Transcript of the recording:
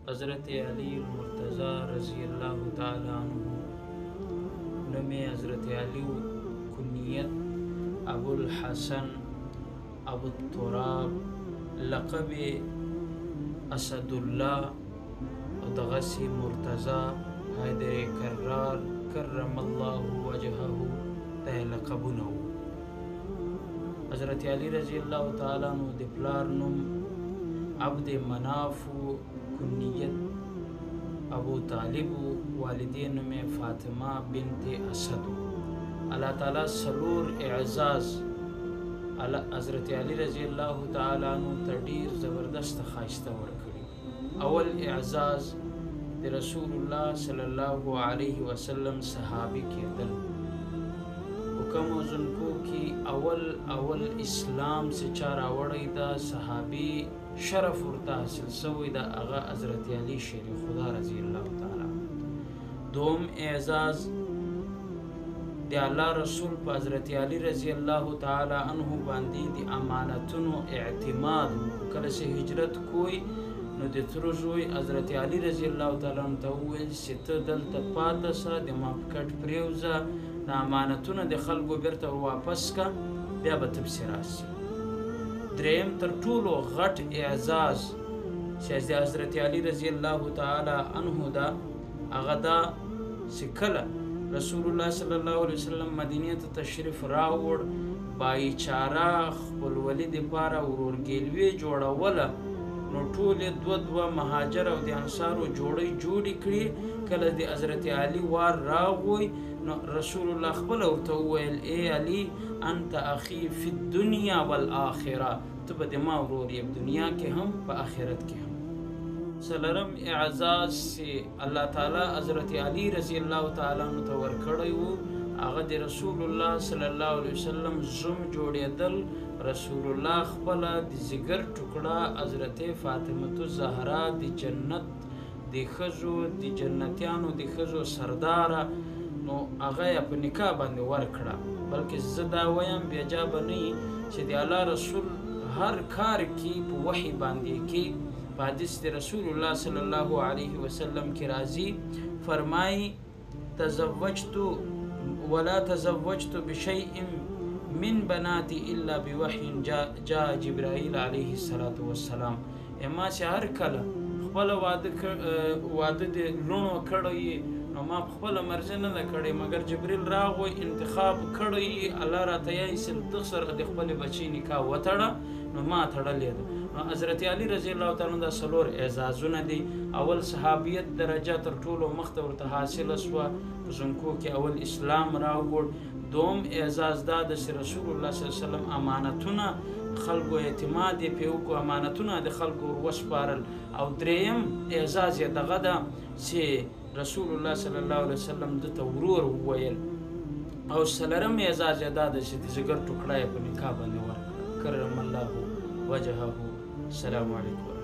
حضرت علی المرتضی رضی اللہ تعالی عنہ نام حضرت علی کنیت ابو الحسن ابو التراب لقب اسد الله او دغسی مرتضی حیدر کرار کرم الله وجهه دا لقبونه. حضرت علی رضی اللہ تعالی عنہ د پلار نوم عبد مناف کنیت ابو طالب والدین نوم فاطمہ بنت اسد. اللہ تعالی سلور اعزاز حضرت علی رضی اللہ تعالی عنہ ته ډیر زبردست خایسته ورکړي. اول اعزاز د رسول الله صلی الله علیه وسلم صحابی کېدل. حکم وزنکو کی اول اسلام سے چا راوړی دا صحابی شرف ورته حاصل سوی دا هغه حضرت علی شیر خدا رضی الله تعالی. دوم اعزاز د الله رسول په حضرت علی رضی الله تعالی عنہ باندې د امانتونو اعتماد. کله چې هجرت کوی نو د تر زوی حضرت علی رضی الله تعالی عنہ ته وویل چې ته دلته پاته سه د ما په کټ پرېوځه، د امانتونه د خلکو بیرته واپس کا، بیا به ته پسې راسې. دریم تر ټولو غټ اعزاز چې د حضرت علی رضی الله تعالی عنہ دا هغه دا چې کله رسول الله صلی الله علیه وسلم مدینې ته تشریف راوړ، بایچاره خپلولي دپاره ورورګیلوي جوړوله، نو ټولې دوه مهاجر او د انصارو جوړې جوړې کړي. کله د حضرت علی وار راغوی نو رسول الله خپله ورته وویل ای علی انت اخی فی الدنیا والآخره، ته به د ما ورور یې په دنیا کې هم په آخرت کې هم. څلورم اعزاز چې الله تعالی حضرت علی رضی الله تعالی عنہ ته ورکړی و هغه د رسول الله صلی الله علیه وسلم زوم جوړېدل. رسول الله خپله د ځیګر ټوکړه حضرت فاطمة الزهرا د جنت د ښځو د جنتیانو د ښځو سرداره، نو هغه یې په نکاح باندې ورکړه. بلکې زه دا وایم بیا جا به نه وي چې د الله رسول هر کار کې په وحي باندې کې. په حدیث د رسول الله صلی الله علیه وسلم کې راځي، فرمایي تزوجت ولا تزوجت بشيء من بناتي الا بوحي جاء جبرائیل علیه الصلاة والسلام. ما چې هر کله خپل واده د لوڼو کړی نو ما په خپله مرضي نه ده کړې، مګر جبریل راغی انتخاب کړی، الله راته یې سل ته سره د خپلې بچۍ نکاح وتړه، نو ما تړلې ده. نو حضرت علی رضی الله تعالی عنہ دا څلور اعزازونه دي. اول صحابیت درجه تر ټولو مخته ورته حاصله سوه، په زنکو کې اول اسلام راوړ. دوم اعزاز دا د رسول الله صلی الله علیه وسلم امانتونه خلکو اعتماد یې پرې وکړو، امانتونه د خلکو ور وسپارل. او دریم اعزاز یې دغه ده چې رسول الله صلی الله علیه وسلم دته ورور وویل. او څلورم اعزاز یې دا ده چې د ځیګر ټوکړه یې په نکاح باندې ورکړه. کرم الله وجهه. السلام علیکم.